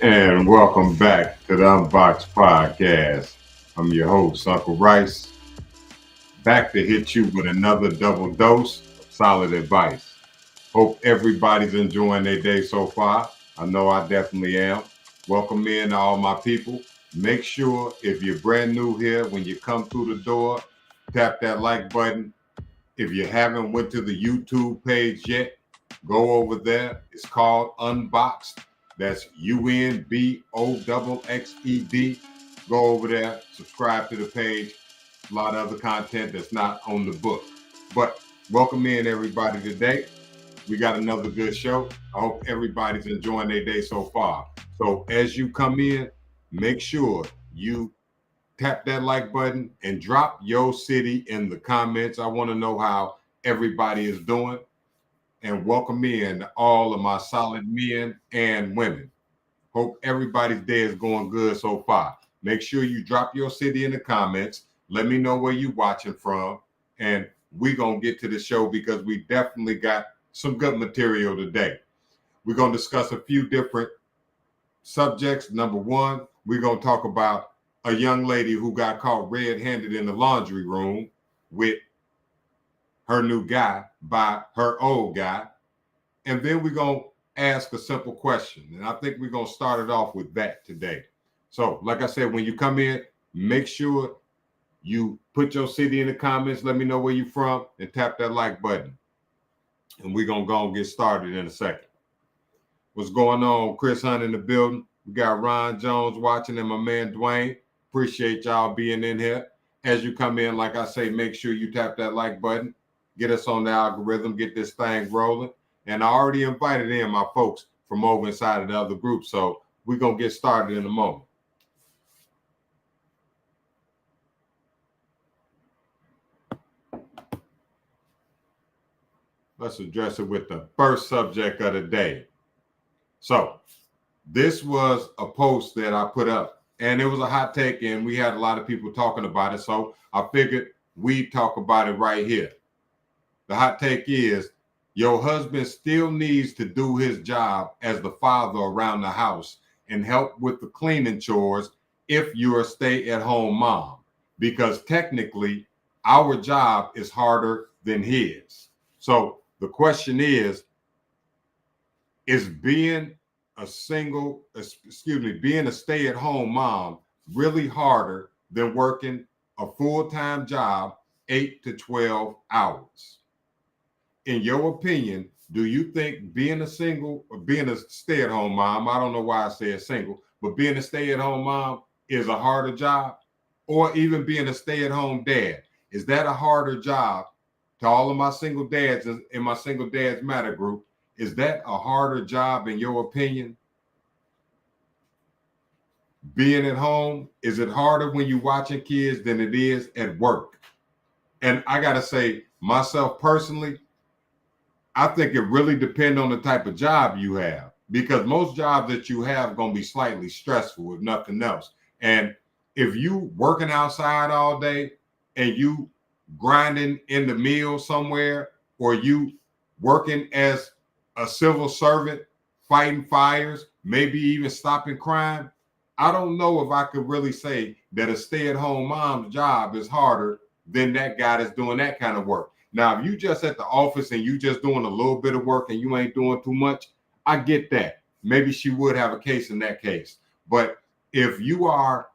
And welcome back to the Unbox Podcast. I'm your host, Uncle Rice, back to hit you with another double dose of solid advice. Hope everybody's enjoying their day so far. I know I definitely am. Welcome in to all my people. Make sure if you're brand new here, when you come through the door, tap that like button. If you haven't went to the YouTube page yet, go over there. It's called Unboxed. That's UNBOXXED. Go over there, subscribe to the page. A lot of other content that's not on the book. But welcome in everybody today. We got another good show. I hope everybody's enjoying their day so far. So as you come in, make sure you tap that like button and drop your city in the comments. I want to know how everybody is doing. And welcome in all of my solid men and women. Hope everybody's day is going good so far. Make sure you drop your city in the comments. Let me know where you're watching from. And we're going to get to the show because we definitely got some good material today. We're going to discuss a few different subjects. Number one, we're going to talk about a young lady who got caught red-handed in the laundry room with her new guy by her old guy. And then we're going to ask a simple question. And I think we're going to start it off with that today. So, like I said, when you come in, make sure you put your city in the comments. Let me know where you're from and tap that like button. And we're going to go and get started in a second. What's going on? Chris Hunt in the building. We got Ron Jones watching and my man Dwayne. Appreciate y'all being in here. As you come in, like I say, make sure you tap that like button. Get us on the algorithm. Get this thing rolling. And I already invited in my folks from over inside of the other group. So we're going to get started in a moment. Let's address it with the first subject of the day. So this was a post that I put up, and it was a hot take, and we had a lot of people talking about it. So I figured we'd talk about it right here. The hot take is your husband still needs to do his job as the father around the house and help with the cleaning chores if you're a stay-at-home mom, because technically our job is harder than his. So the question is being being a stay-at-home mom really harder than working a full-time job 8 to 12 hours? In your opinion, do you think being a stay-at-home mom, I don't know why I said single, but being a stay-at-home mom is a harder job? Or even being a stay-at-home dad, is that a harder job? To all of my single dads in my Single Dads Matter group, is that a harder job in your opinion? Being at home, is it harder when you're watching kids than it is at work? And I got to say, myself personally, I think it really depends on the type of job you have, because most jobs that you have are going to be slightly stressful, if nothing else. And if you working outside all day and you grinding in the mill somewhere, or you working as a civil servant, fighting fires, maybe even stopping crime, I don't know if I could really say that a stay-at-home mom's job is harder than that guy that's doing that kind of work. Now, if you just at the office and you just doing a little bit of work and you ain't doing too much, I get that. Maybe she would have a case in that case. But if you are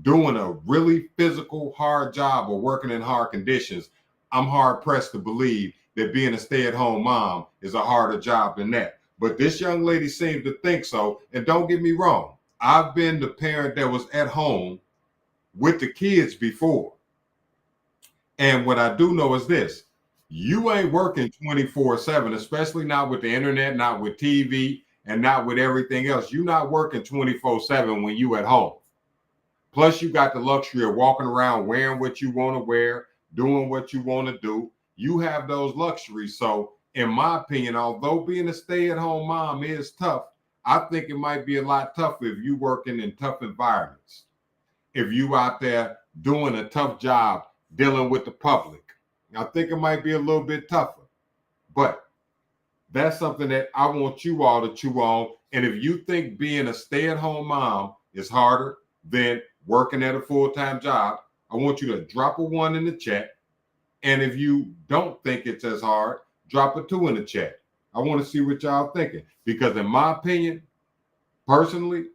doing a really physical, hard job or working in hard conditions, I'm hard pressed to believe that being a stay-at-home mom is a harder job than that. But this young lady seems to think so. And don't get me wrong, I've been the parent that was at home with the kids before. And what I do know is this: you ain't working 24/7, especially not with the internet, not with TV, and not with everything else. You're not working 24/7 when you at home. Plus, you got the luxury of walking around wearing what you want to wear, doing what you want to do. You have those luxuries. So, in my opinion, although being a stay-at-home mom is tough, I think it might be a lot tougher if you working in tough environments. If you out there doing a tough job dealing with the public, I think it might be a little bit tougher. But that's something that I want you all to chew on And if you think being a stay-at-home mom is harder than working at a full-time job, I want you to drop a 1 in the chat. And if you don't think it's as hard, drop a 2 in the chat. I want to see what y'all thinking. Because in my opinion, personally,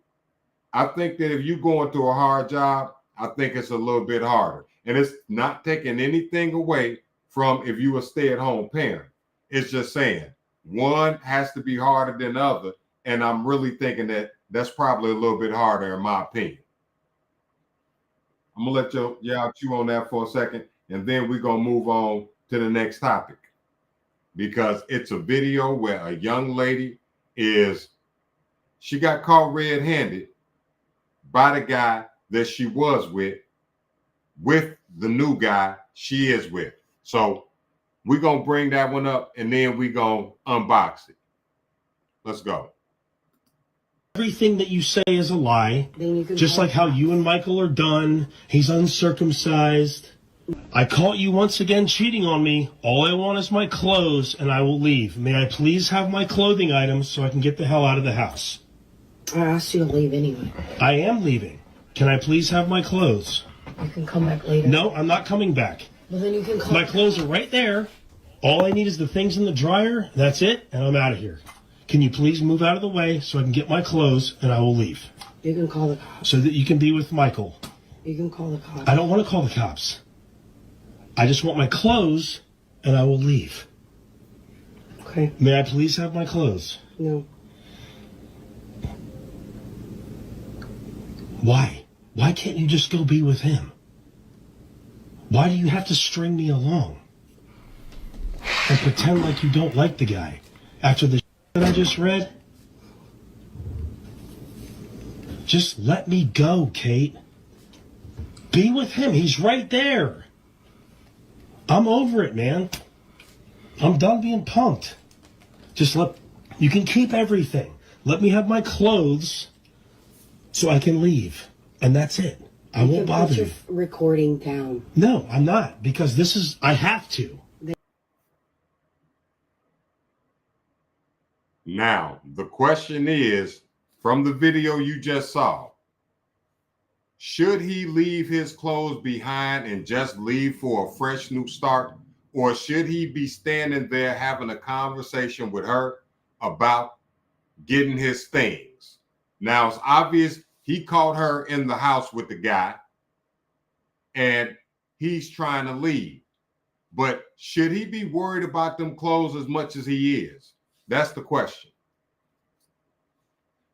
I think that if you go into a hard job, I think it's a little bit harder. And it's not taking anything away from if you a stay-at-home parent. It's just saying one has to be harder than the other. And I'm really thinking that that's probably a little bit harder in my opinion. I'm going to let y'all chew on that for a second. And then we're going to move on to the next topic. Because it's a video where a young lady she got caught red-handed by the guy that she was with the new guy she is with. So we're going to bring that one up and then we're going to unbox it. Let's go. Everything that you say is a lie, just like how you and Michael are done. He's uncircumcised. I caught you once again cheating on me. All I want is my clothes and I will leave. May I please have my clothing items so I can get the hell out of the house? I asked you to leave anyway. I am leaving. Can I please have my clothes? You can come back later. No, I'm not coming back. Well, then you can come. My clothes are right there. All I need is the things in the dryer. That's it, and I'm out of here. Can you please move out of the way so I can get my clothes and I will leave? You can call the cops. So that you can be with Michael. You can call the cops. I don't want to call the cops. I just want my clothes and I will leave. Okay. May I please have my clothes? No. Why? Why can't you just go be with him? Why do you have to string me along? And pretend like you don't like the guy after the that I just read? Just let me go, Kate. Be with him. He's right there. I'm over it, man. I'm done being punked. You can keep everything. Let me have my clothes so I can leave. And that's it. I won't bother you. Put your recording down. No, I'm not. Because I have to. Now, the question is, from the video you just saw, should he leave his clothes behind and just leave for a fresh new start? Or should he be standing there having a conversation with her about getting his things? Now, it's obvious he caught her in the house with the guy and he's trying to leave. But should he be worried about them clothes as much as he is? That's the question.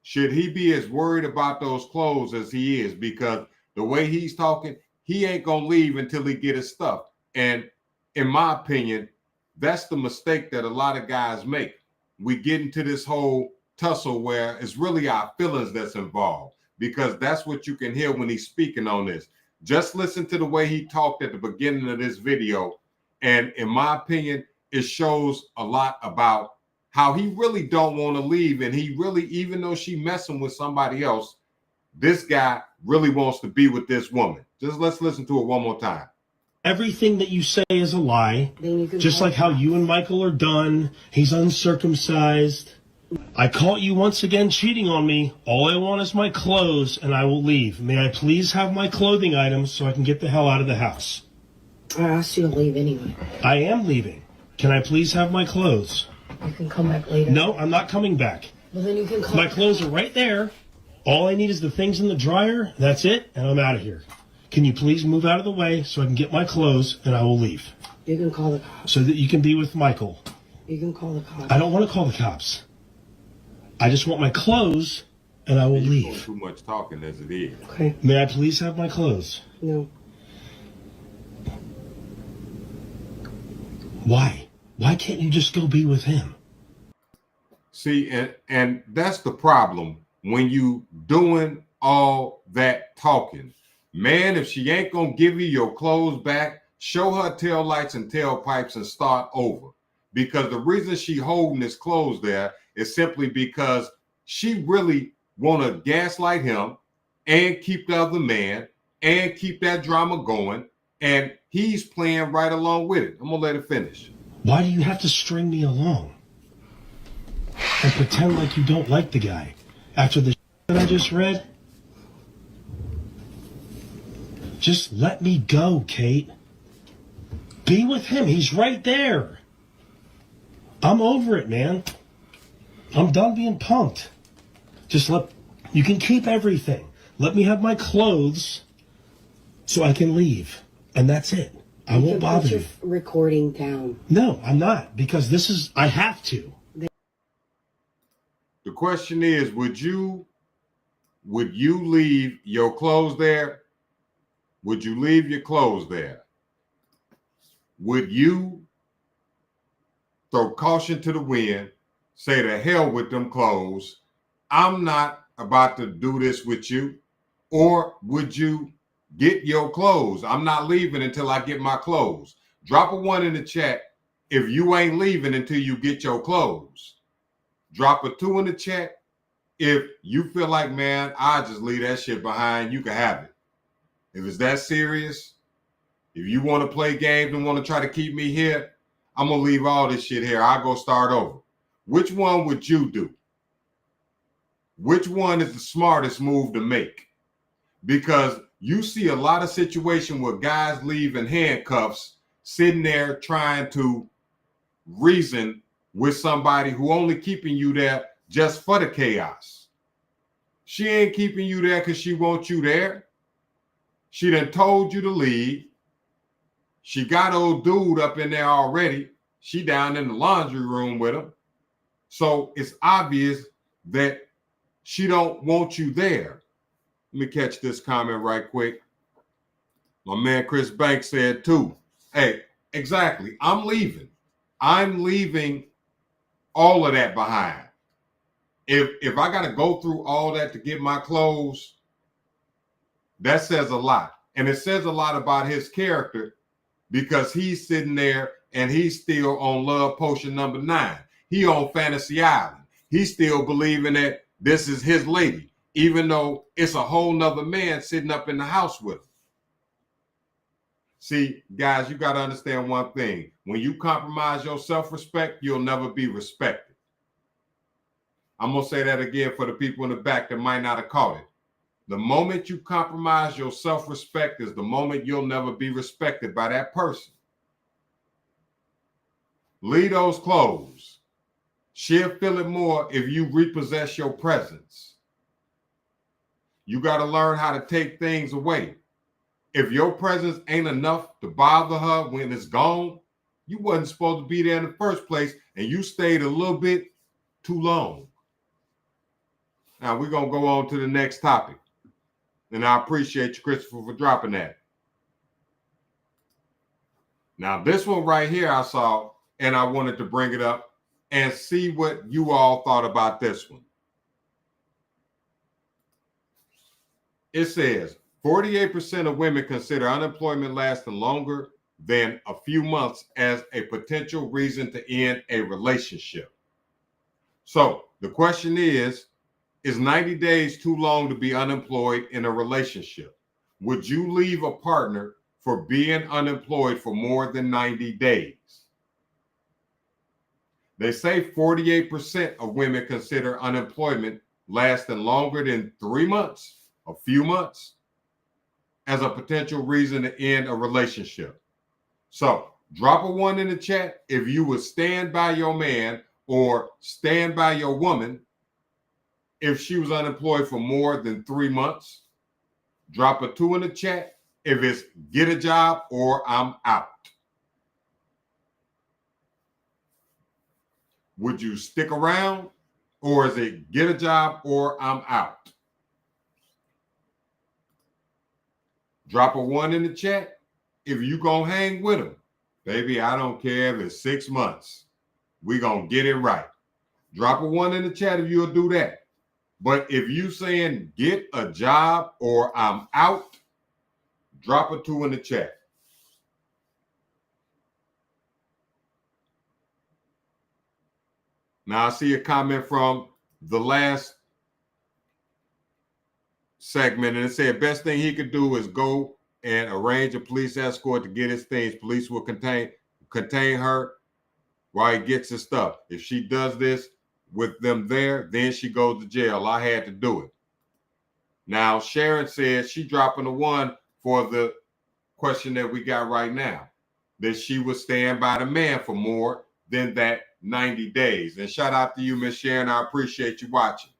Should he be as worried about those clothes as he is? Because the way he's talking, he ain't going to leave until he get his stuff. And in my opinion, that's the mistake that a lot of guys make. We get into this whole tussle where it's really our feelings that's involved, because that's what you can hear when he's speaking on this. Just listen to the way he talked at the beginning of this video. And in my opinion, it shows a lot about how he really don't want to leave. And he really, even though she messing with somebody else, this guy really wants to be with this woman. Just let's listen to it one more time. Everything that you say is a lie. Just like how you and Michael are done. He's uncircumcised. I caught you once again cheating on me. All I want is my clothes and I will leave. May I please have my clothing items so I can get the hell out of the house? I asked you to leave anyway. I am leaving. Can I please have my clothes? You can come back later. No, I'm not coming back. Well, then you can come. My clothes are right there. All I need is the things in the dryer. That's it, and I'm out of here. Can you please move out of the way so I can get my clothes and I will leave? You can call the cops. So that you can be with Michael. You can call the cops. I don't want to call the cops. I just want my clothes and I will leave. Too much talking as it is. Okay. May I please have my clothes? No. Why? Why can't you just go be with him? See, and that's the problem when you doing all that talking. Man, if she ain't gonna give you your clothes back, show her tail lights and tailpipes and start over. Because the reason she holding his clothes there is simply because she really want to gaslight him and keep the other man and keep that drama going. And he's playing right along with it. I'm going to let it finish. Why do you have to string me along? and pretend like you don't like the guy after the that I just read? Just let me go, Kate. Be with him. He's right there. I'm over it, man. I'm done being punked. You can keep everything. Let me have my clothes so I can leave. And that's it. I won't bother put your you. recording down. No, I'm not, because I have to. The question is, would you leave your clothes there? Would you leave your clothes there? Would you throw caution to the wind, say to hell with them clothes, I'm not about to do this with you? Or would you get your clothes? I'm not leaving until I get my clothes. Drop a 1 in the chat if you ain't leaving until you get your clothes. Drop a 2 in the chat if you feel like, man, I just leave that shit behind. You can have it. If it's that serious, if you want to play games and want to try to keep me here, I'm going to leave all this shit here. I'll go start over. Which one would you do? Which one is the smartest move to make? Because you see a lot of situations where guys leave in handcuffs, sitting there trying to reason with somebody who only keeping you there just for the chaos. She ain't keeping you there because she wants you there. She done told you to leave. She got old dude up in there already. She down in the laundry room with him. So it's obvious that she don't want you there. Let me catch this comment right quick. My man Chris Banks said too, hey, exactly. I'm leaving. I'm leaving all of that behind. If I got to go through all that to get my clothes, that says a lot. And it says a lot about his character because he's sitting there and he's still on love potion number 9. He on Fantasy Island. He's still believing that this is his lady, even though it's a whole nother man sitting up in the house with him. See, guys, you got to understand one thing. When you compromise your self-respect, you'll never be respected. I'm going to say that again for the people in the back that might not have caught it. The moment you compromise your self-respect is the moment you'll never be respected by that person. Leave those clothes. She'll feel it more if you repossess your presence. You got to learn how to take things away. If your presence ain't enough to bother her when it's gone, you wasn't supposed to be there in the first place, and you stayed a little bit too long. Now, we're going to go on to the next topic. And I appreciate you, Christopher, for dropping that. Now, this one right here I saw, and I wanted to bring it up and see what you all thought about this one. It says, 48% of women consider unemployment lasting longer than a few months as a potential reason to end a relationship. So the question is 90 days too long to be unemployed in a relationship? Would you leave a partner for being unemployed for more than 90 days? They say 48% of women consider unemployment lasting longer than 3 months, a few months, as a potential reason to end a relationship. So drop a 1 in the chat if you would stand by your man or stand by your woman if she was unemployed for more than 3 months. Drop a 2 in the chat if it's get a job or I'm out. Would you stick around, or is it get a job or I'm out? Drop a 1 in the chat if you gonna hang with him. Baby, I don't care if it's 6 months. We gonna get it right. Drop a 1 in the chat if you'll do that. But if you saying get a job or I'm out, drop a 2 in the chat. Now I see a comment from the last segment, and it said best thing he could do is go and arrange a police escort to get his things. Police will contain her while he gets his stuff. If she does this, with them there, then she goes to jail. I had to do it. Now, Sharon said she dropping a 1 for the question that we got right now, that she would stand by the man for more than that 90 days. And shout out to you, Miss Sharon. I appreciate you watching.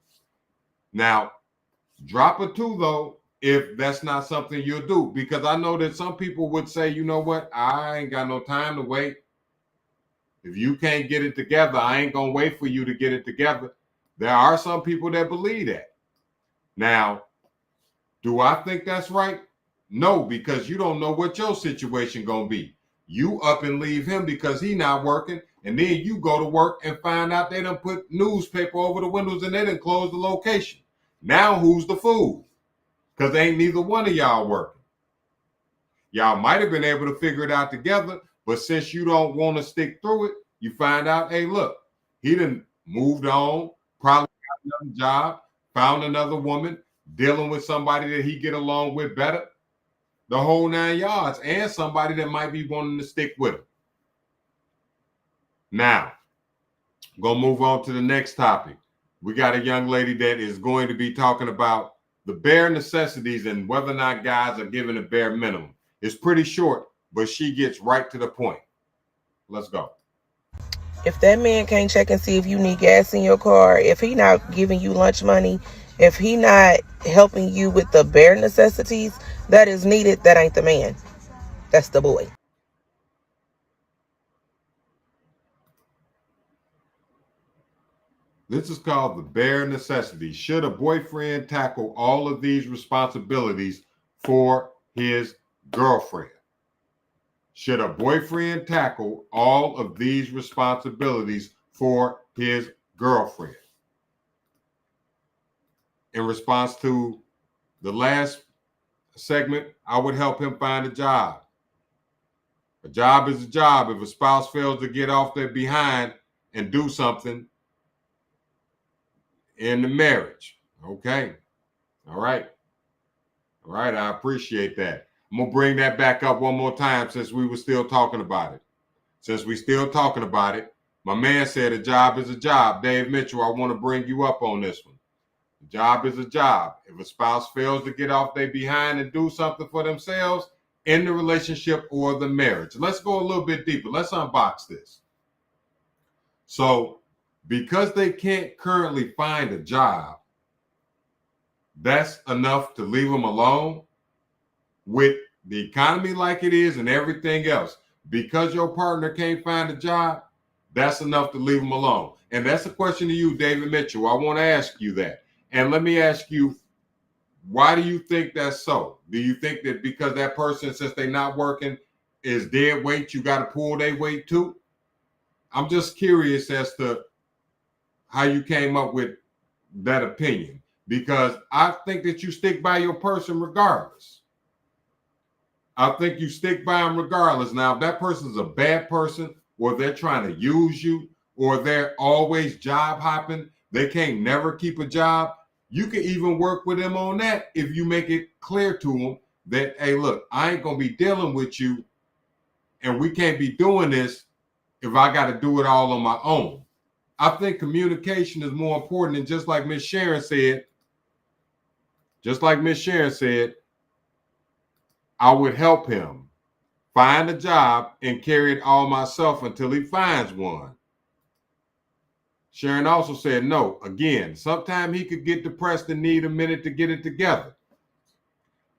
Now, drop a 2, though, if that's not something you'll do, because I know that some people would say, you know what, I ain't got no time to wait. If you can't get it together, I ain't going to wait for you to get it together. There are some people that believe that. Now, do I think that's right? No, because you don't know what your situation going to be. You up and leave him because he not working, and then you go to work and find out they done put newspaper over the windows and they done closed the location. Now who's the fool? Because ain't neither one of y'all working. Y'all might have been able to figure it out together, but since you don't want to stick through it, you find out, hey, look, he done moved on, probably got another job, found another woman, dealing with somebody that he get along with better, the whole 9 yards, and somebody that might be wanting to stick with him. Now, I'm going to move on to the next topic. We got a young lady that is going to be talking about the bare necessities and whether or not guys are given a bare minimum. It's pretty short, but she gets right to the point. Let's go. If that man can't check and see if you need gas in your car, if he not giving you lunch money, if he not helping you with the bare necessities that is needed, that ain't the man. That's the boy. This is called the bare necessities. Should a boyfriend tackle all of these responsibilities for his girlfriend? Should a boyfriend tackle all of these responsibilities for his girlfriend? In response to the last segment, I would help him find a job. A job is a job. If a spouse fails to get off their behind and do something in the marriage, okay. All right. I appreciate that. I'm going to bring that back up one more time since we were still talking about it. My man said a job is a job. Dave Mitchell, I want to bring you up on this one. A job is a job. If a spouse fails to get off their behind and do something for themselves in the relationship or the marriage. Let's go a little bit deeper. Let's unbox this. So, because they can't currently find a job, that's enough to leave them alone with the economy like it is and everything else. Because your partner can't find a job, that's enough to leave them alone. And that's a question to you, David Mitchell. I want to ask you that. And let me ask you, why do you think that's so? Do you think that because that person, since they're not working, is dead weight, you got to pull their weight too? I'm just curious as to how you came up with that opinion, because I think that you stick by your person regardless. I think you stick by them regardless. Now, if that person's a bad person, or they're trying to use you, or they're always job hopping, they can't never keep a job, you can even work with them on that if you make it clear to them that, hey, look, I ain't going to be dealing with you, and we can't be doing this if I got to do it all on my own. I think communication is more important, and just like Miss Sharon said, I would help him find a job and carry it all myself until he finds one. Sharon also said, no, again, sometimes he could get depressed and need a minute to get it together.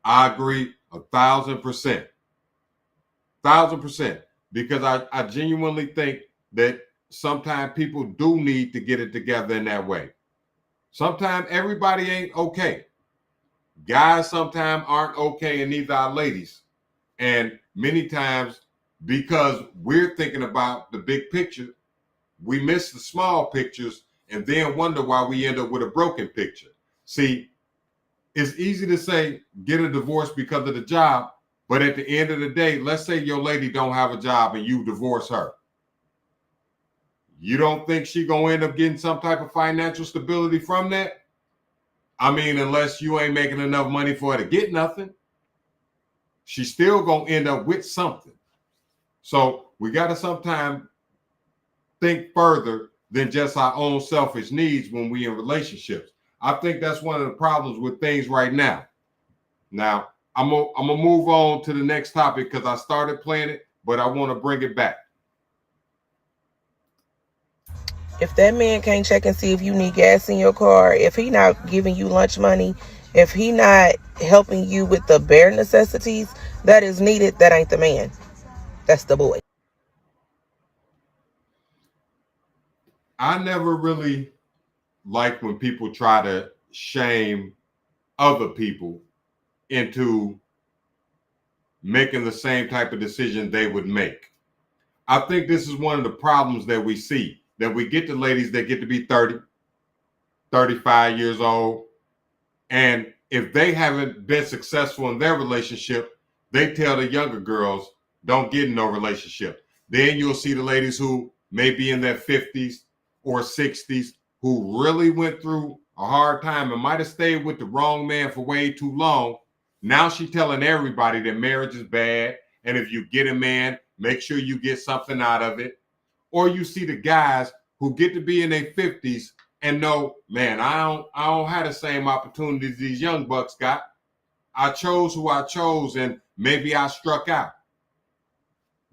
I agree 1,000%. 1,000%. Because I genuinely think that sometimes people do need to get it together in that way. Sometimes everybody ain't okay. Guys sometimes aren't okay, and neither are ladies. And many times, because we're thinking about the big picture, we miss the small pictures and then wonder why we end up with a broken picture. See, it's easy to say get a divorce because of the job, but at the end of the day, let's say your lady don't have a job and you divorce her. You don't think she gonna end up getting some type of financial stability from that? I mean, unless you ain't making enough money for her to get nothing, she's still gonna end up with something. So we gotta sometimes think further than just our own selfish needs when we in relationships. I think that's one of the problems with things right now. Now, I'm gonna move on to the next topic because I started playing it, but I want to bring it back. If that man can't check and see if you need gas in your car, if he not giving you lunch money, if he not helping you with the bare necessities that is needed, that ain't the man. That's the boy. I never really like when people try to shame other people into making the same type of decision they would make. I think this is one of the problems that we see, that we get to ladies that get to be 30, 35 years old, and if they haven't been successful in their relationship, they tell the younger girls, don't get in no relationship. Then you'll see the ladies who may be in their 50s or 60s who really went through a hard time and might have stayed with the wrong man for way too long. Now she's telling everybody that marriage is bad, and if you get a man, make sure you get something out of it. Or you see the guys who get to be in their 50s and know, man, I don't have the same opportunities these young bucks got. I chose who I chose, and maybe I struck out.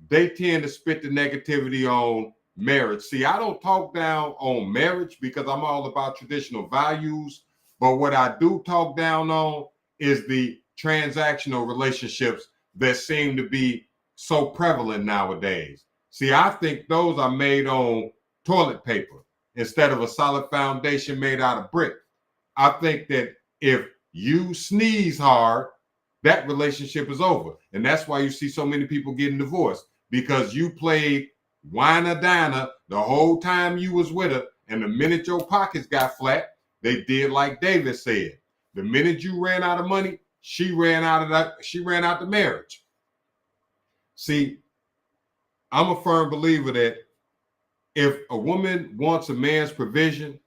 They tend to spit the negativity on marriage. See, I don't talk down on marriage because I'm all about traditional values, but what I do talk down on is the transactional relationships that seem to be so prevalent nowadays. See, I think those are made on toilet paper instead of a solid foundation made out of brick. I think that if you sneeze hard, that relationship is over. And that's why you see so many people getting divorced, because you played wine or diner the whole time you was with her, and the minute your pockets got flat, they did like David said. The minute you ran out of money, she ran out the marriage. See, I'm a firm believer that if a woman wants a man's provision,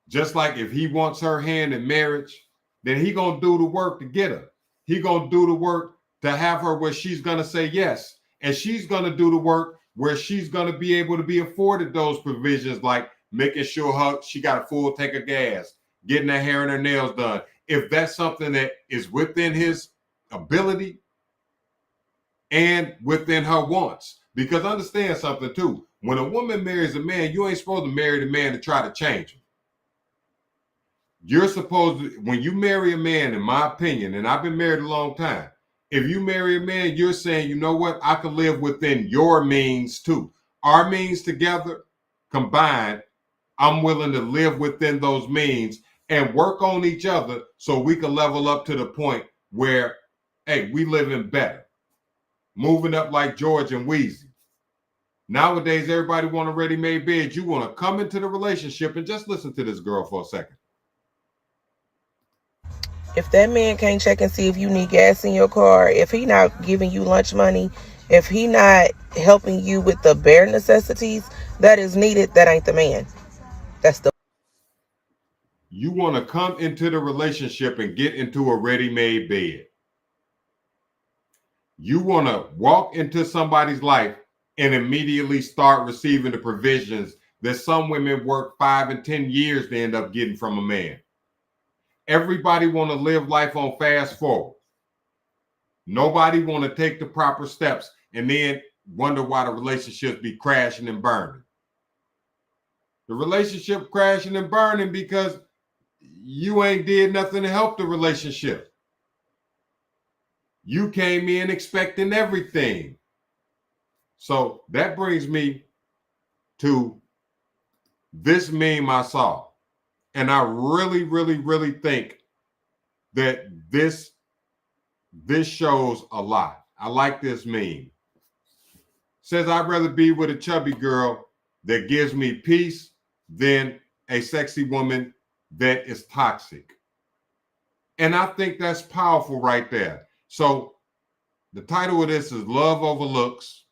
just like if he wants her hand in marriage, then he gonna do the work to get her. He gonna do the work to have her where she's gonna say yes. And she's gonna do the work where she's gonna be able to be afforded those provisions, like making sure she got a full tank of gas, getting her hair and her nails done. If that's something that is within his ability and within her wants. Because understand something too. When a woman marries a man, you ain't supposed to marry the man to try to change him. You're supposed to, when you marry a man, in my opinion, and I've been married a long time, if you marry a man, you're saying, you know what, I can live within your means too. Our means together, combined, I'm willing to live within those means and work on each other so we can level up to the point where, hey, we living better. Moving up like George and Wheezy. Nowadays, everybody want a ready-made bed. You want to come into the relationship, and just listen to this girl for a second. If that man can't check and see if you need gas in your car, if he not giving you lunch money, if he not helping you with the bare necessities that is needed, that ain't the man. That's the. You want to come into the relationship and get into a ready-made bed. You want to walk into somebody's life and immediately start receiving the provisions that some women work 5 and 10 years to end up getting from a man. Everybody want to live life on fast forward. Nobody want to take the proper steps and then wonder why the relationships be crashing and burning. The relationship crashing and burning because you ain't did nothing to help the relationship. You came in expecting everything. So that brings me to this meme I saw. And I really, really, really think that this shows a lot. I like this meme. It says, I'd rather be with a chubby girl that gives me peace than a sexy woman that is toxic. And I think that's powerful right there. So the title of this is Love Over Looks.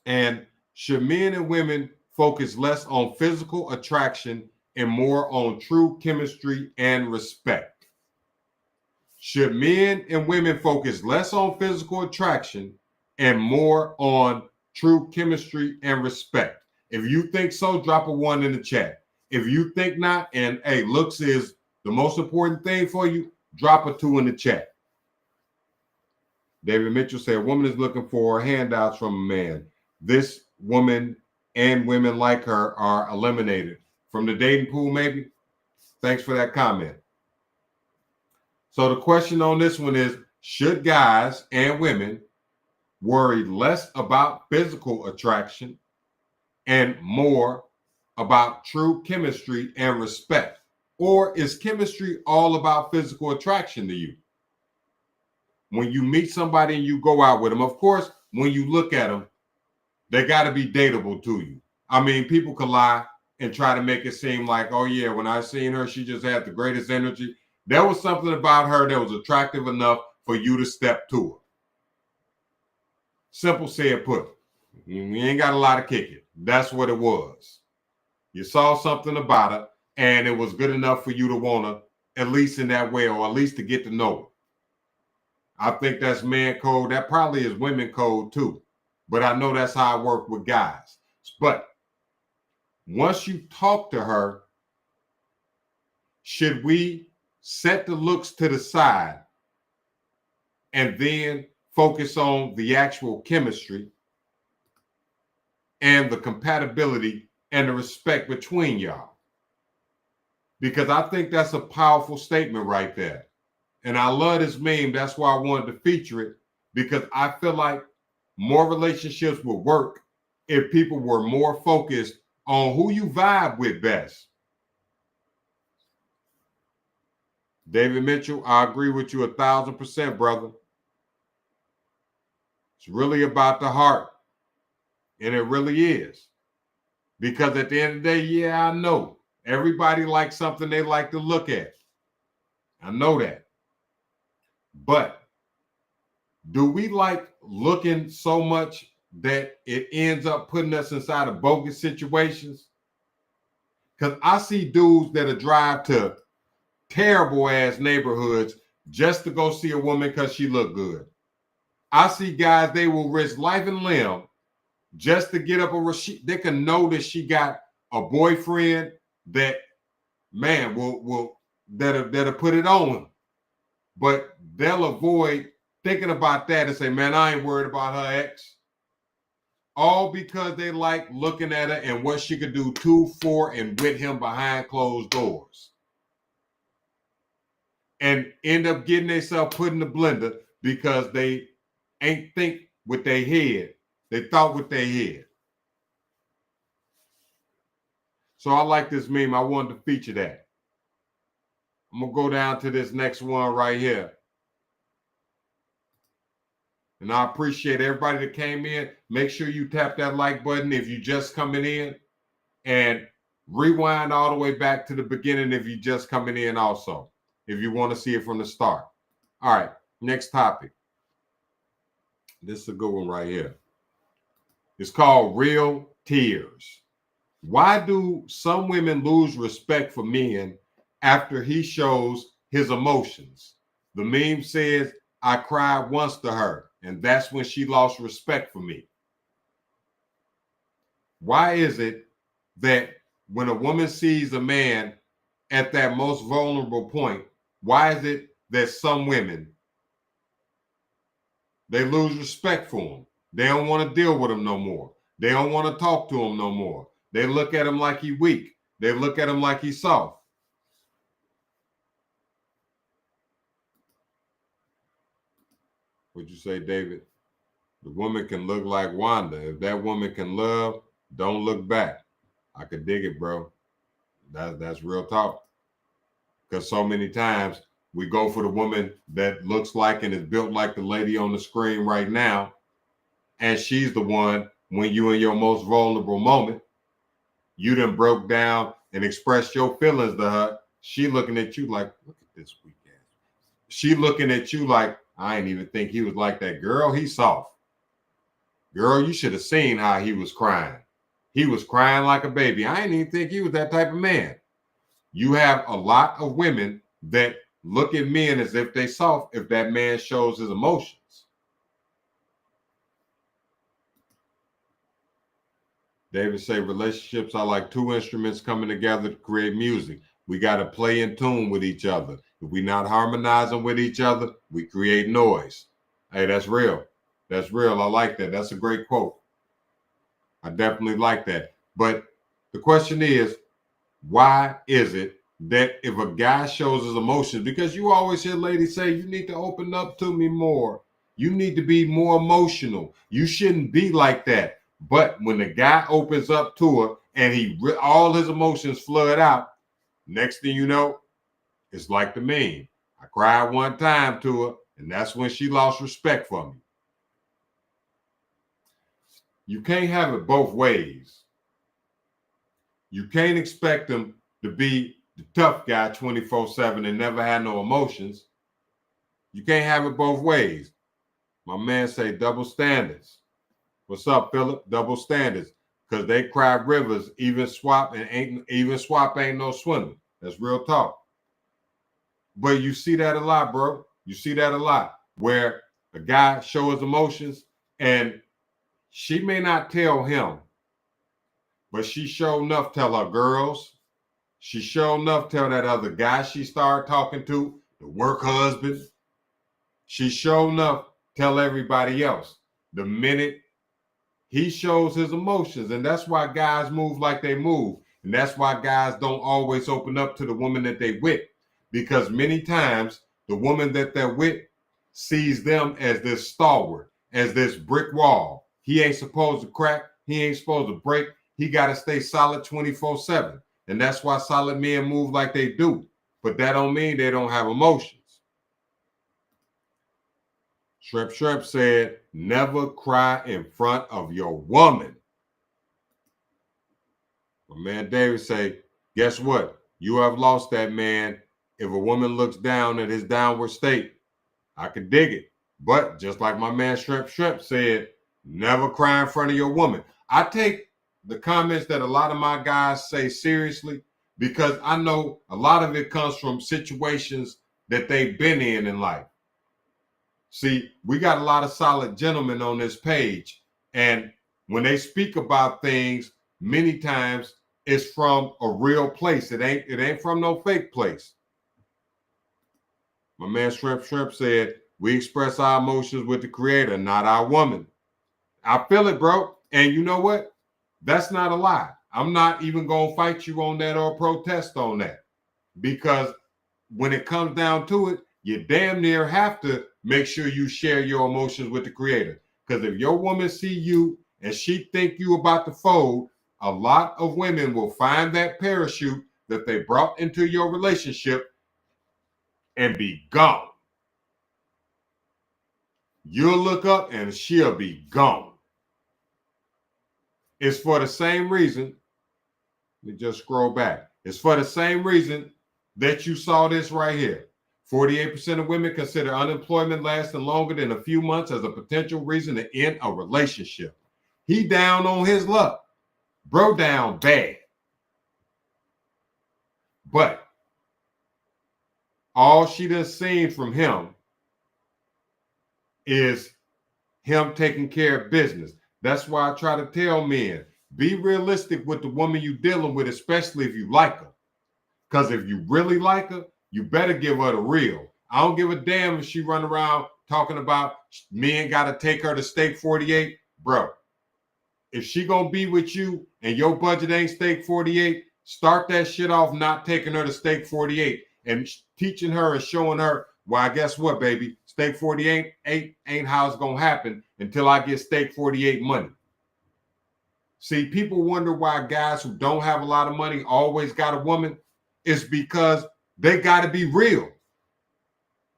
And should men and women focus less on physical attraction and more on true chemistry and respect? Should men and women focus less on physical attraction and more on true chemistry and respect? If you think so, drop a 1 in the chat. If you think not, and hey, looks is the most important thing for you, drop a 2 in the chat. David Mitchell said, a woman is looking for handouts from a man. This woman and women like her are eliminated from the dating pool, maybe? Thanks for that comment. So the question on this one is, should guys and women worry less about physical attraction and more about true chemistry and respect? Or is chemistry all about physical attraction to you? When you meet somebody and you go out with them, of course, when you look at them, they got to be dateable to you. I mean, people can lie and try to make it seem like, oh yeah, when I seen her, she just had the greatest energy. There was something about her that was attractive enough for you to step to her. Simple said put. You ain't got a lot of kicking. That's what it was. You saw something about her, and it was good enough for you to want to, at least in that way, or at least to get to know her. I think that's man code. That probably is women code too. But I know that's how I work with guys. But once you talk to her, should we set the looks to the side and then focus on the actual chemistry and the compatibility and the respect between y'all? Because I think that's a powerful statement right there. And I love this meme. That's why I wanted to feature it, because I feel like more relationships would work if people were more focused on who you vibe with best. David Mitchell, I agree with you 1,000%, brother. It's really about the heart. And it really is. Because at the end of the day, yeah, I know. Everybody likes something they like to look at. I know that. But do we like looking so much that it ends up putting us inside of bogus situations? Because I see dudes that'll drive to terrible ass neighborhoods just to go see a woman because she look good. I see guys, they will risk life and limb just to get up they can know that she got a boyfriend that, man, that'll put it on him. But they'll avoid thinking about that and say, man, I ain't worried about her ex. All because they like looking at her and what she could do to, for, and with him behind closed doors. And end up getting themselves put in the blender because they ain't think with their head. They thought with their head. So I like this meme. I wanted to feature that. I'm going to go down to this next one right here. And I appreciate everybody that came in. Make sure you tap that like button if you just coming in. And rewind all the way back to the beginning if you just coming in also. If you want to see it from the start. All right, next topic. This is a good one right here. It's called Real Tears. Why do some women lose respect for men after he shows his emotions? The meme says, I cried once to her, and that's when she lost respect for me. Why is it that when a woman sees a man at that most vulnerable point, why is it that some women, they lose respect for him? They don't want to deal with him no more. They don't want to talk to him no more. They look at him like he's weak. They look at him like he's soft. What'd you say, David? The woman can look like Wanda. If that woman can love, don't look back. I could dig it, bro. That's real talk. Because so many times we go for the woman that looks like and is built like the lady on the screen right now. And she's the one, when you in your most vulnerable moment, you done broke down and expressed your feelings to her. She looking at you like, look at this weak ass. She looking at you like, I ain't even think he was like that. Girl, he's soft. Girl, you should have seen how he was crying. He was crying like a baby. I didn't even think he was that type of man. You have a lot of women that look at men as if they soft if that man shows his emotions. David say relationships are like two instruments coming together to create music. We got to play in tune with each other. If we're not harmonizing with each other, we create noise. Hey, that's real. That's real. I like that. That's a great quote. I definitely like that. But the question is, why is it that if a guy shows his emotions, because you always hear ladies say, you need to open up to me more. You need to be more emotional. You shouldn't be like that. But when the guy opens up to her and all his emotions flood out, next thing you know, it's like the meme. I cried one time to her, and that's when she lost respect for me. You can't have it both ways. You can't expect them to be the tough guy 24/7 and never have no emotions. You can't have it both ways. My man say double standards. What's up, Philip? Double standards. Because they cry rivers, even swap ain't no swimmer. That's real talk. But you see that a lot, bro. You see that a lot, where a guy shows emotions and she may not tell him, but she sure enough tell her girls. She sure enough tell that other guy she started talking to, the work husband. She sure enough tell everybody else the minute he shows his emotions. And that's why guys move like they move. And that's why guys don't always open up to the woman that they with. Because many times the woman that they're with sees them as this stalwart, as this brick wall. He ain't supposed to crack. He ain't supposed to break. He got to stay solid 24/7. And that's why solid men move like they do. But that don't mean they don't have emotions. Shrimp said, never cry in front of your woman. My man David say, guess what? You have lost that man. If a woman looks down at his downward state, I could dig it. But just like my man Shrimp said, never cry in front of your woman. I take the comments that a lot of my guys say seriously because I know a lot of it comes from situations that they've been in life. See, we got a lot of solid gentlemen on this page, and when they speak about things, many times it's from a real place. It ain't from no fake place. My man Shrimp said, we express our emotions with the creator, not our woman. I feel it, bro. And you know what? That's not a lie. I'm not even going to fight you on that or protest on that. Because when it comes down to it, you damn near have to make sure you share your emotions with the creator. Because if your woman see you and she think you about to fold, a lot of women will find that parachute that they brought into your relationship and be gone. You'll look up and she'll be gone. It's for the same reason. Let me just scroll back. It's for the same reason that you saw this right here. 48% of women consider unemployment lasting longer than a few months as a potential reason to end a relationship. He down on his luck. Bro down bad. But all she done seen from him is him taking care of business. That's why I try to tell men, be realistic with the woman you dealing with, especially if you like her. Because if you really like her, you better give her the real. I don't give a damn if she run around talking about men got to take her to Steak 48. Bro, if she going to be with you and your budget ain't Steak 48, start that shit off not taking her to Steak 48 and teaching her and showing her, well, guess what, baby? Steak 48 ain't how it's going to happen until I get Steak 48 money. See, people wonder why guys who don't have a lot of money always got a woman. It's because they got to be real.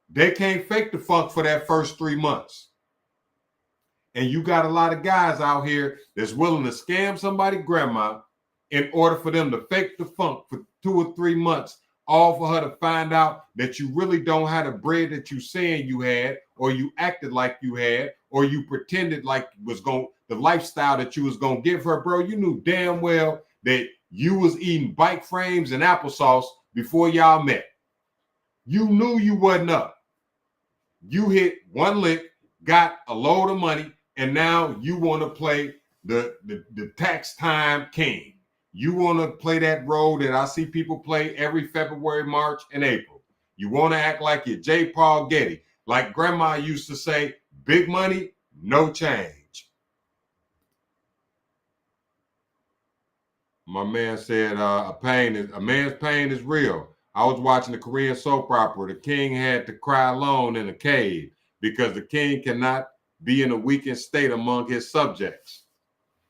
They can't fake the funk for that first 3 months. And you got a lot of guys out here that's willing to scam somebody's grandma in order for them to fake the funk for 2 or 3 months, all for her to find out that you really don't have the bread that you saying you had, or you acted like you had, or you pretended like was the lifestyle that you was going to give her. Bro, you knew damn well that you was eating bike frames and applesauce before y'all met. You knew you wasn't up. You hit one lick, got a load of money, and now you want to play the tax time king. You want to play that role that I see people play every February, March, and April. You want to act like you're J. Paul Getty. Like grandma used to say, big money, no change. My man said a man's pain is real. I was watching the Korean soap opera. The king had to cry alone in a cave because the king cannot be in a weakened state among his subjects.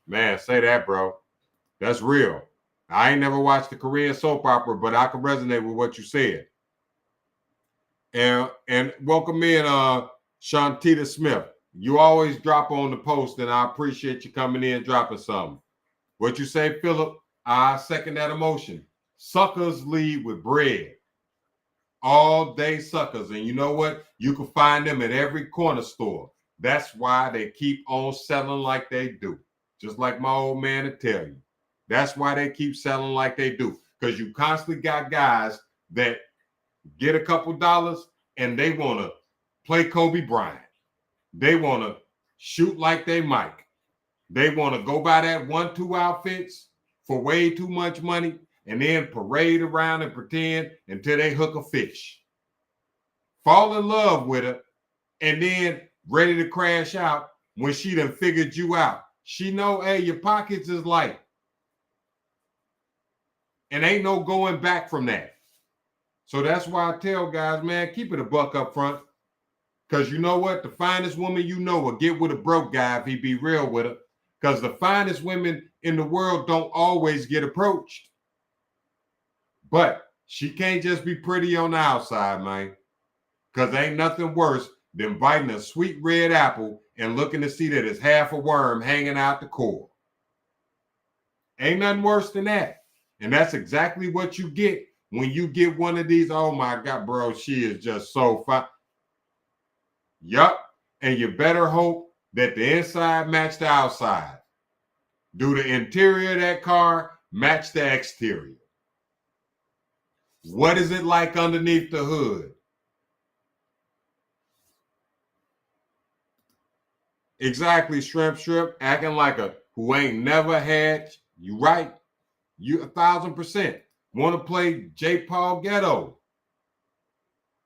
Man, say that, bro. That's real. I ain't never watched the Korean soap opera, but I can resonate with what you said. And welcome in, Shantita Smith. You always drop on the post, and I appreciate you coming in and dropping something. What you say, Philip? I second that emotion. Suckers lead with bread. All day suckers. And you know what? You can find them at every corner store. That's why they keep on selling like they do. Just like my old man would tell you. That's why they keep selling like they do. Because you constantly got guys that get a couple dollars and they want to play Kobe Bryant. They want to shoot like they Mike. They want to go buy that 1-2 outfits for way too much money and then parade around and pretend until they hook a fish. Fall in love with her and then ready to crash out when she done figured you out. She know, hey, your pockets is light. And ain't no going back from that. So that's why I tell guys, man, keep it a buck up front. Because you know what? The finest woman you know will get with a broke guy if he be real with her. Because the finest women in the world don't always get approached. But she can't just be pretty on the outside, man. Because ain't nothing worse than biting a sweet red apple and looking to see that it's half a worm hanging out the core. Ain't nothing worse than that. And that's exactly what you get when you get one of these. Oh my God, bro, she is just so fine. Yup. And you better hope that the inside match the outside. Do the interior of that car match the exterior? What is it like underneath the hood? Exactly, shrimp, acting like a who ain't never had. You right. You 1,000% want to play J. Paul Ghetto.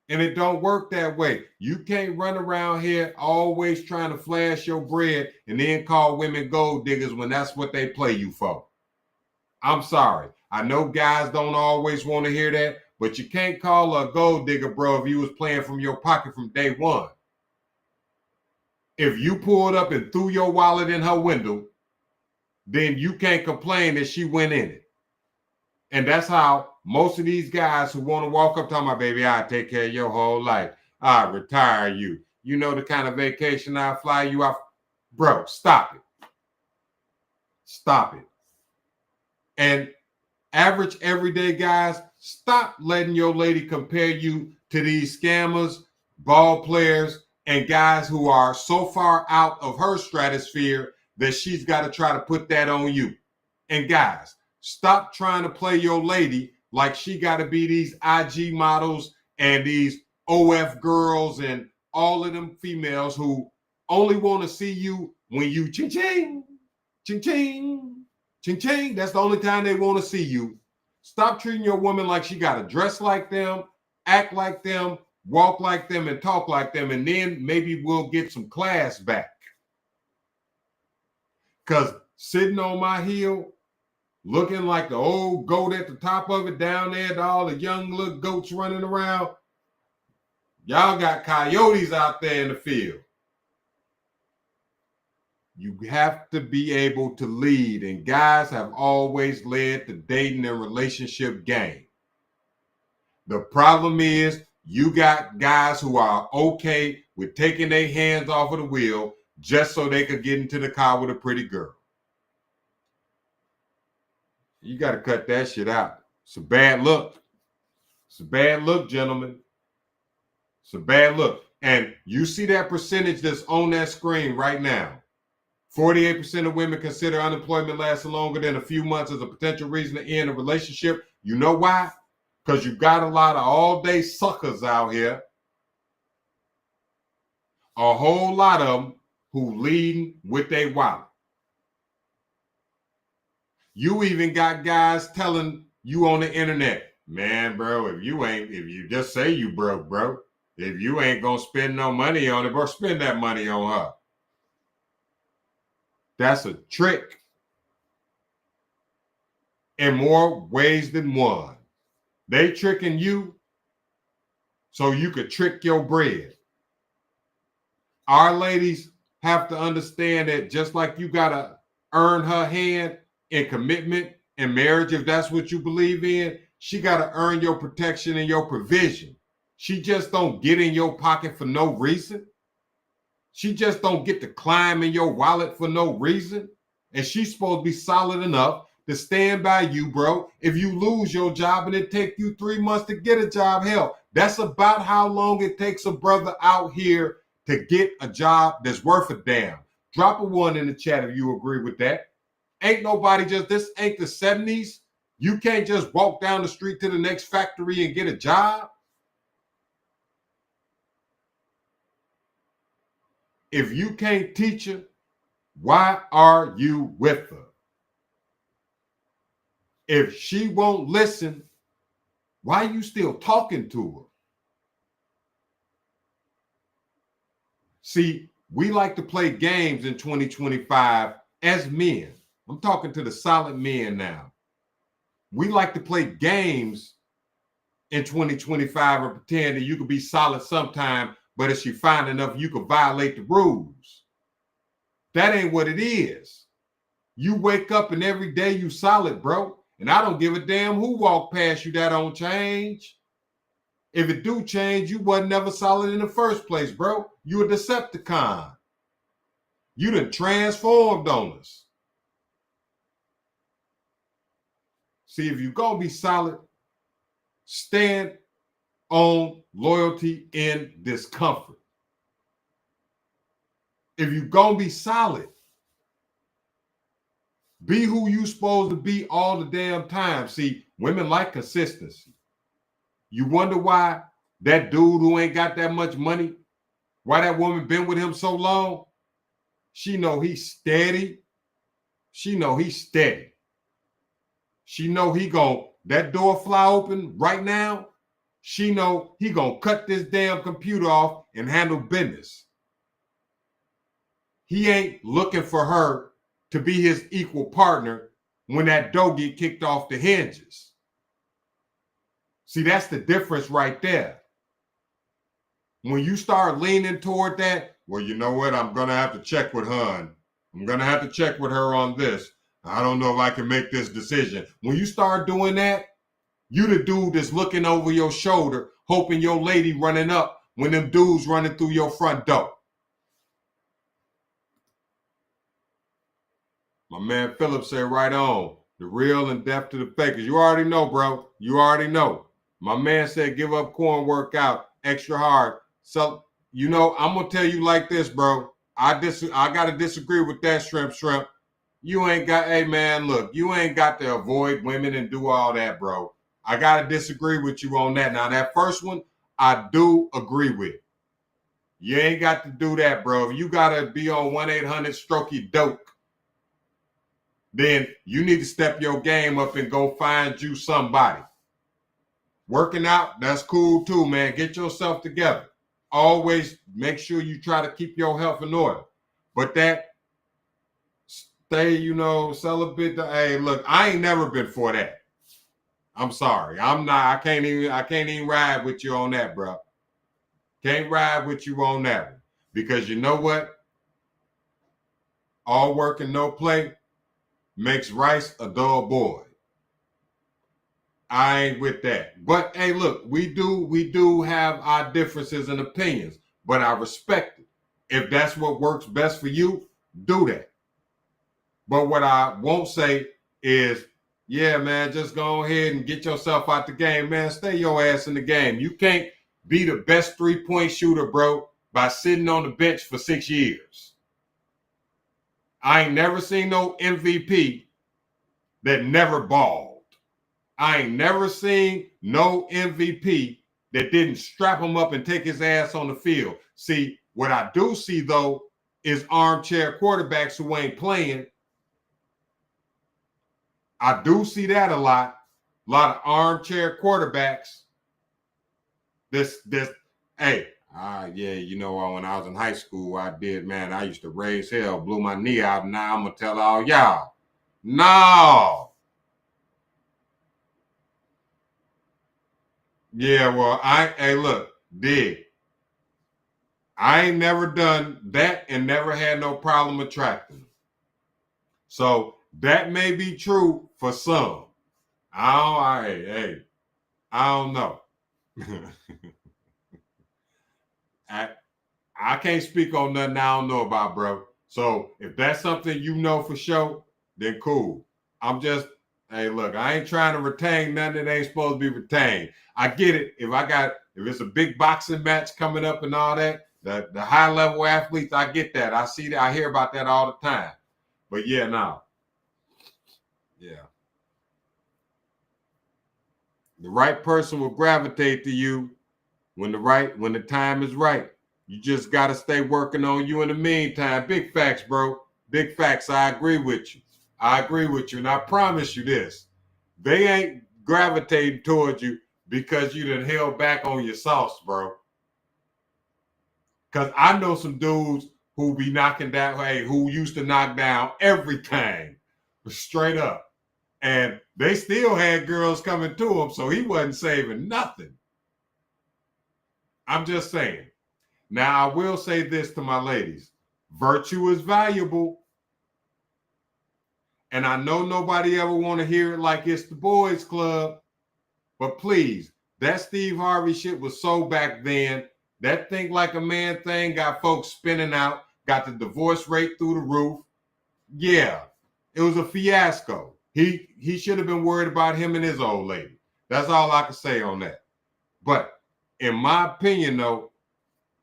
And it don't work that way. You can't run around here always trying to flash your bread and then call women gold diggers when that's what they play you for. I'm sorry. I know guys don't always want to hear that, but you can't call her a gold digger, bro, if you was playing from your pocket from day one. If you pulled up and threw your wallet in her window, then you can't complain that she went in it. And that's how most of these guys who want to walk up to my baby, I take care of your whole life. I retire you. You know the kind of vacation I fly you off. Bro, stop it. Stop it. And average everyday guys, stop letting your lady compare you to these scammers, ball players, and guys who are so far out of her stratosphere that she's got to try to put that on you. And guys, stop trying to play your lady like she got to be these IG models and these OF girls and all of them females who only want to see you when you ching-ching, ching-ching, ching-ching. That's the only time they want to see you. Stop treating your woman like she got to dress like them, act like them, walk like them, and talk like them, and then maybe we'll get some class back. Because sitting on my heel, looking like the old goat at the top of it down there to all the young little goats running around. Y'all got coyotes out there in the field. You have to be able to lead, and guys have always led the dating and relationship game. The problem is you got guys who are okay with taking their hands off of the wheel just so they could get into the car with a pretty girl. You got to cut that shit out. It's a bad look. It's a bad look, gentlemen. It's a bad look. And you see that percentage that's on that screen right now. 48% of women consider unemployment lasting longer than a few months as a potential reason to end a relationship. You know why? Because you got a lot of all-day suckers out here. A whole lot of them who leading with their wallet. You even got guys telling you on the internet, man, bro, if you just say you broke, bro, if you ain't gonna spend no money on it, bro, spend that money on her. That's a trick in more ways than one. They tricking you so you could trick your bread. Our ladies have to understand that just like you gotta earn her hand in commitment and marriage, if that's what you believe in, she gotta earn your protection and your provision. She just don't get in your pocket for no reason. She just don't get to climb in your wallet for no reason. And she's supposed to be solid enough to stand by you, bro. If you lose your job and it take you 3 months to get a job, hell, that's about how long it takes a brother out here to get a job that's worth a damn. Drop a 1 in the chat if you agree with that. Ain't nobody this ain't the 70s. You can't just walk down the street to the next factory and get a job. If you can't teach her, why are you with her? If she won't listen, why are you still talking to her? See, we like to play games in 2025 as men. I'm talking to the solid men now. We like to play games in 2025 and pretend that you could be solid sometime, but if she fine enough, you could violate the rules. That ain't what it is. You wake up and every day you solid, bro. And I don't give a damn who walk past you, that don't change. If it do change, you wasn't never solid in the first place, bro. You a Decepticon. You done transformed on us. See, if you gonna be solid, stand on loyalty in discomfort. If you gonna be solid, be who you supposed to be all the damn time. See, women like consistency. You wonder why that dude who ain't got that much money, why that woman been with him so long? She know he's steady. She know he's steady. She know he gon' that door fly open right now. She know he gonna cut this damn computer off and handle business. He ain't looking for her to be his equal partner when that door get kicked off the hinges. See, that's the difference right there. When you start leaning toward that, well, you know what? I'm going to have to check with her. I'm going to have to check with her on this. I don't know if I can make this decision. When you start doing that, you the dude that's looking over your shoulder, hoping your lady running up when them dudes running through your front door. My man Philip said right on. The real and depth to the fakers. You already know, bro. You already know. My man said give up corn workout extra hard. So, you know, I'm going to tell you like this, bro. I got to disagree with that, Shrimp. You ain't got, hey, man, look, you ain't got to avoid women and do all that, bro. I got to disagree with you on that. Now, that first one, I do agree with. You ain't got to do that, bro. If you got to be on 1-800-STROKE-YOU-DOPE, then you need to step your game up and go find you somebody. Working out, that's cool too, man. Get yourself together. Always make sure you try to keep your health in order. But that stay, celibate. Hey, look, I ain't never been for that. I'm sorry. I can't even ride with you on that, bro. Can't ride with you on that one. Because you know what? All work and no play makes rice a dull boy. I ain't with that. But hey, look, we do have our differences and opinions, but I respect it. If that's what works best for you, do that. But what I won't say is, yeah, man, just go ahead and get yourself out the game, man. Stay your ass in the game. You can't be the best 3-point shooter, bro, by sitting on the bench for 6 years. I ain't never seen no MVP that never balled. I ain't never seen no MVP that didn't strap him up and take his ass on the field. See, what I do see, though, is armchair quarterbacks who ain't playing. I do see that a lot of armchair quarterbacks. Hey, yeah, you know, when I was in high school, I used to raise hell, blew my knee out, and now I'm gonna tell all y'all. No. Yeah, well, hey, look, I ain't never done that and never had no problem attracting them. So that may be true for some. I don't know. I can't speak on nothing I don't know about, bro. So if that's something you know for sure, then cool. Hey, look, I ain't trying to retain nothing that ain't supposed to be retained. I get it. If it's a big boxing match coming up and all that, the high level athletes, I get that. I see that. I hear about that all the time. But yeah, no. Yeah. The right person will gravitate to you when the time is right. You just got to stay working on you in the meantime. Big facts, bro. Big facts. I agree with you. And I promise you this. They ain't gravitating towards you because you done held back on your sauce, bro. Because I know some dudes who be knocking down, who used to knock down everything straight up. And they still had girls coming to him, so he wasn't saving nothing. I'm just saying. Now, I will say this to my ladies. Virtue is valuable. And I know nobody ever want to hear it like it's the boys club. But please, that Steve Harvey shit was so back then. That think like a man thing got folks spinning out, got the divorce rate through the roof. Yeah, it was a fiasco. He should have been worried about him and his old lady. That's all I can say on that. But in my opinion, though,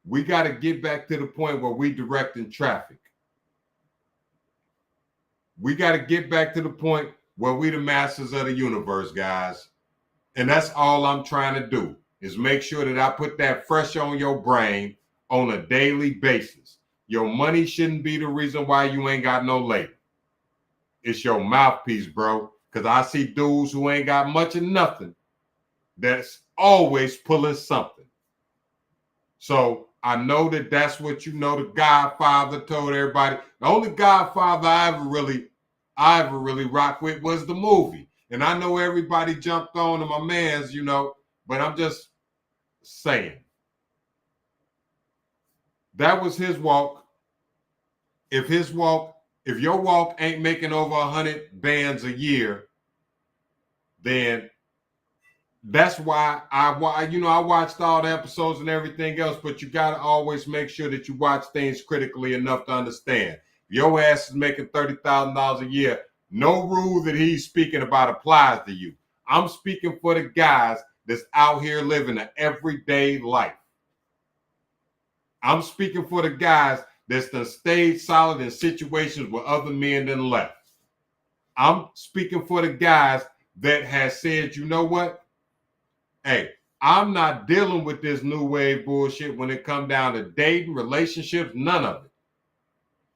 we got to get back to the point where we directing traffic. We got to get back to the point where we the masters of the universe, guys. And that's all I'm trying to do is make sure that I put that fresh on your brain on a daily basis. Your money shouldn't be the reason why you ain't got no lady. It's your mouthpiece, bro. Because I see dudes who ain't got much of nothing that's always pulling something. So I know that that's what you know. The Godfather told everybody. The only Godfather I ever really rocked with was the movie. And I know everybody jumped on to my mans, you know, but I'm just saying. That was his walk. If your walk ain't making over 100 bands a year, then that's why I watched all the episodes and everything else, but you got to always make sure that you watch things critically enough to understand. Your ass is making $30,000 a year. No rule that he's speaking about applies to you. I'm speaking for the guys that's out here living an everyday life. I'm speaking for the guys that's done stayed solid in situations where other men done left. I'm speaking for the guys that has said, you know what? Hey, I'm not dealing with this new wave bullshit when it come down to dating, relationships, none of it.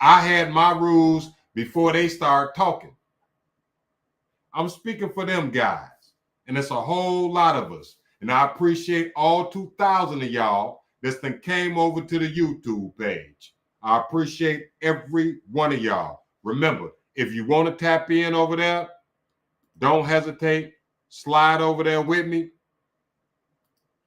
I had my rules before they start talking. I'm speaking for them guys. And it's a whole lot of us. And I appreciate all 2,000 of y'all that's then came over to the YouTube page. I appreciate every one of y'all. Remember, if you want to tap in over there, don't hesitate. Slide over there with me.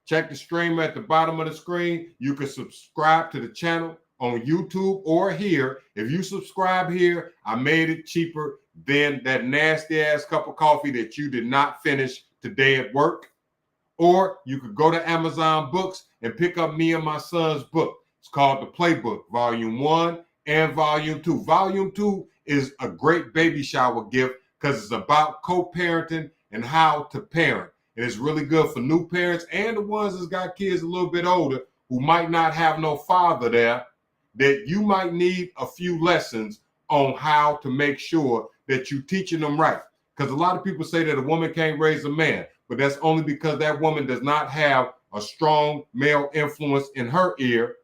Check the stream at the bottom of the screen. You can subscribe to the channel on YouTube or here. If you subscribe here, I made it cheaper than that nasty ass cup of coffee that you did not finish today at work. Or you could go to Amazon Books and pick up me and my son's book. It's called The Playbook, Volume 1 and Volume 2. Volume 2 is a great baby shower gift because it's about co-parenting and how to parent. And it's really good for new parents and the ones that's got kids a little bit older who might not have no father there, that you might need a few lessons on how to make sure that you're teaching them right. Because a lot of people say that a woman can't raise a man, but that's only because that woman does not have a strong male influence in her ear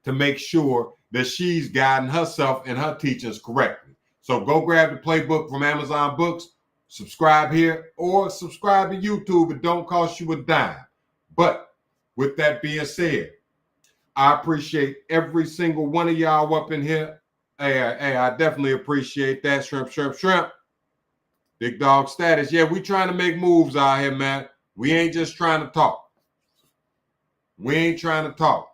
to make sure that she's guiding herself and her teachings correctly. So go grab the playbook from Amazon Books, subscribe here, or subscribe to YouTube. It don't cost you a dime. But with that being said, I appreciate every single one of y'all up in here. Hey, I definitely appreciate that. Shrimp. Big dog status. Yeah, we trying to make moves out here, man. We ain't just trying to talk. We ain't trying to talk.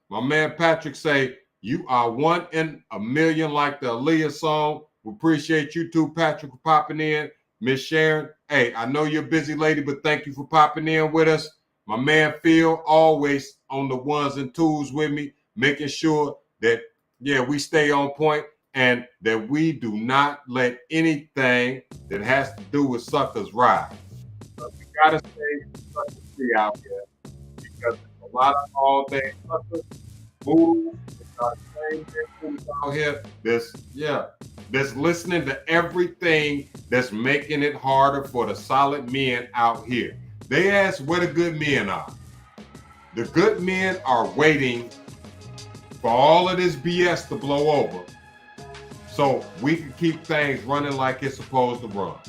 My man Patrick say, you are 1 in a million like the Aaliyah song. We appreciate you too, Patrick, for popping in. Miss Sharon, hey, I know you're a busy lady, but thank you for popping in with us. My man Phil, always on the ones and twos with me, making sure that, yeah, we stay on point and that we do not let anything that has to do with suckers ride. But we got to stay sucker free out here because there's a lot of all-day suckers, moves, out here that's listening to everything that's making it harder for the solid men out here. They ask where the good men are. The good men are waiting for all of this BS to blow over so we can keep things running like it's supposed to run.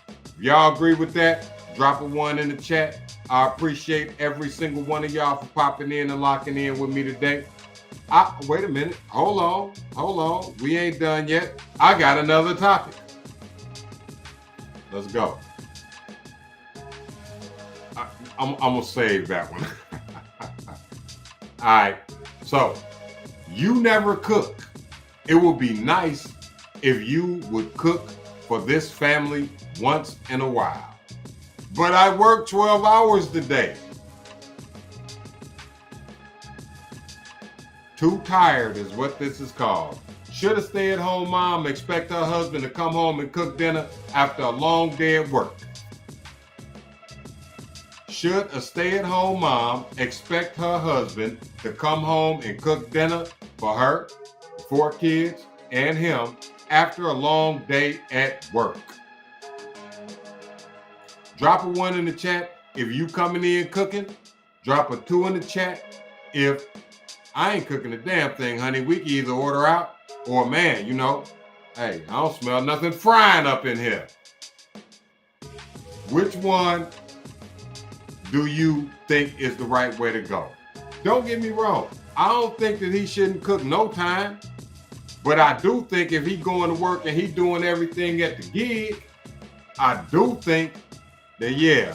If y'all agree with that, drop a 1 in the chat. I appreciate every single one of y'all for popping in and locking in with me today. Wait a minute. Hold on. We ain't done yet. I got another topic. Let's go. I'm going to save that one. All right. So, you never cook. It would be nice if you would cook for this family once in a while. But I work 12 hours today. Too tired is what this is called. Should a stay-at-home mom expect her husband to come home and cook dinner after a long day at work? Should a stay-at-home mom expect her husband to come home and cook dinner for her, 4 kids, and him after a long day at work? Drop a 1 in the chat if you coming in cooking. Drop a 2 in the chat if I ain't cooking a damn thing, honey. We can either order out or, man, hey, I don't smell nothing frying up in here. Which one do you think is the right way to go? Don't get me wrong. I don't think that he shouldn't cook no time. But I do think if he going to work and he doing everything at the gig, I do think that, yeah,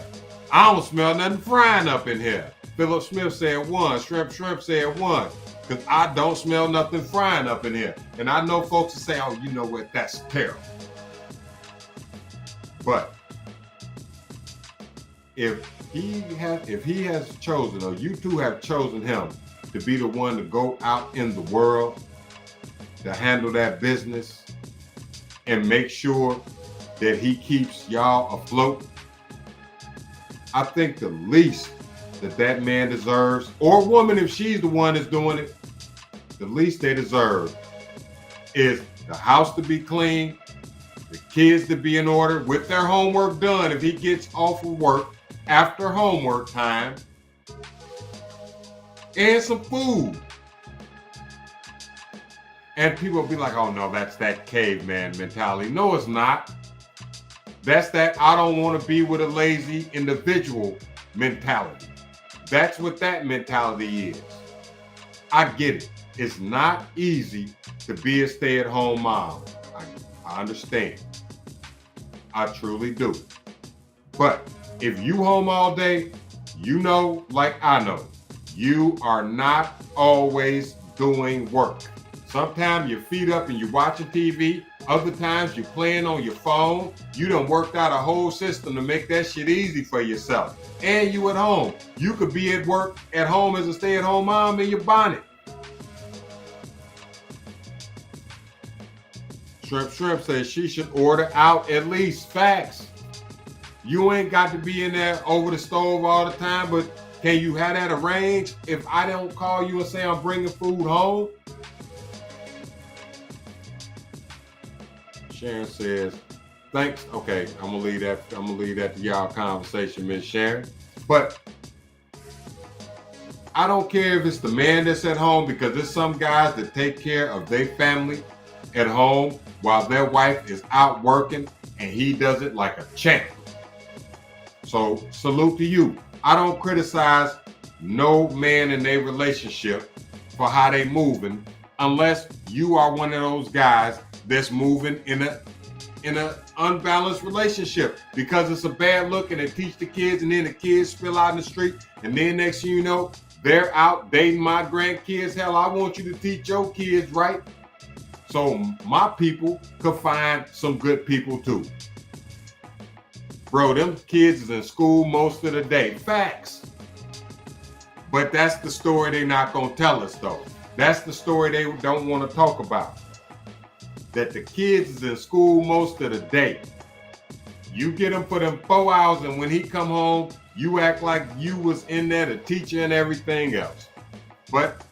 I don't smell nothing frying up in here. Philip Smith said 1. Shrimp said 1. Because I don't smell nothing frying up in here. And I know folks will say, oh, you know what? That's terrible. But if he has chosen, or you two have chosen him to be the one to go out in the world to handle that business and make sure that he keeps y'all afloat, I think the least that man deserves, or woman if she's the one that's doing it, the least they deserve is the house to be clean, the kids to be in order with their homework done if he gets off of work after homework time, and some food. And people will be like, oh no, that's that caveman mentality. No, it's not. That's that I don't want to be with a lazy individual mentality. That's what that mentality is. I get it. It's not easy to be a stay-at-home mom. I understand. I truly do. But if you home all day, like I know, you are not always doing work. Sometimes your feet up and you're watching TV. Other times you're playing on your phone. You done worked out a whole system to make that shit easy for yourself. And you at home. You could be at work at home as a stay-at-home mom in your bonnet. Shrimp says she should order out at least. Facts. You ain't got to be in there over the stove all the time, but can you have that arranged if I don't call you and say I'm bringing food home? Sharon says, thanks. Okay, I'm gonna leave that to y'all conversation, Miss Sharon. But I don't care if it's the man that's at home, because there's some guys that take care of their family at home while their wife is out working, and he does it like a champ. So salute to you. I don't criticize no man in their relationship for how they moving unless you are one of those guys that's moving in a unbalanced relationship, because it's a bad look and they teach the kids and then the kids spill out in the street, and then next thing you know, they're out dating my grandkids. Hell, I want you to teach your kids right so my people could find some good people too. Bro, them kids is in school most of the day. Facts. But that's the story they're not going to tell us, though. That's the story they don't want to talk about. That the kids is in school most of the day. You get them for them 4 hours, and when he come home, you act like you was in there, the teacher and everything else. But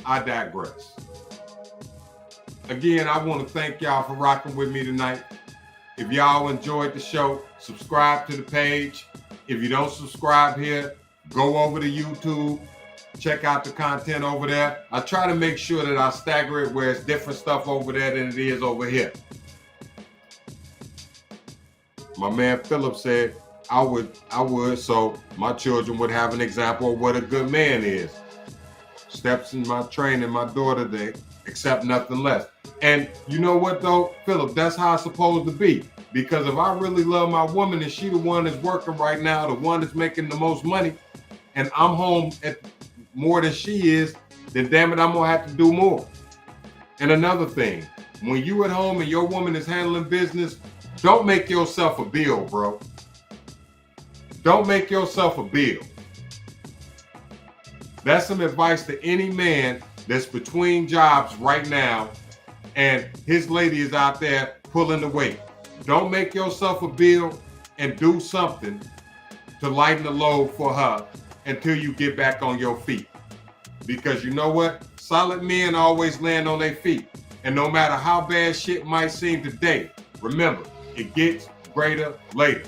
I digress. Again, I want to thank y'all for rocking with me tonight. If y'all enjoyed the show, subscribe to the page. If you don't subscribe here, go over to YouTube. Check out the content over there. I try to make sure that I stagger it where it's different stuff over there than it is over here. My man Philip said I would, so my children would have an example of what a good man is. Steps in my training, my daughter, they accept nothing less. And you know what though, Philip, that's how it's supposed to be. Because if I really love my woman and she the one that's working right now, the one that's making the most money, and I'm home at more than she is, then damn it, I'm gonna have to do more. And another thing, when you at home and your woman is handling business, don't make yourself a bill, bro. Don't make yourself a bill. That's some advice to any man that's between jobs right now and his lady is out there pulling the weight. Don't make yourself a bill and do something to lighten the load for her until you get back on your feet. Because you know what? Solid men always land on their feet. And no matter how bad shit might seem today, remember, it gets greater later.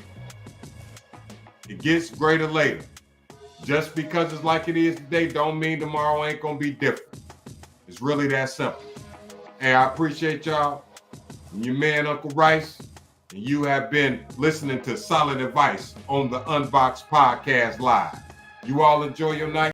It gets greater later. Just because it's like it is today don't mean tomorrow ain't gonna be different. It's really that simple. Hey, I appreciate y'all. I'm your man, Uncle Rice, and you have been listening to Solid Advice on the Unboxed Podcast Live. You all enjoy your night.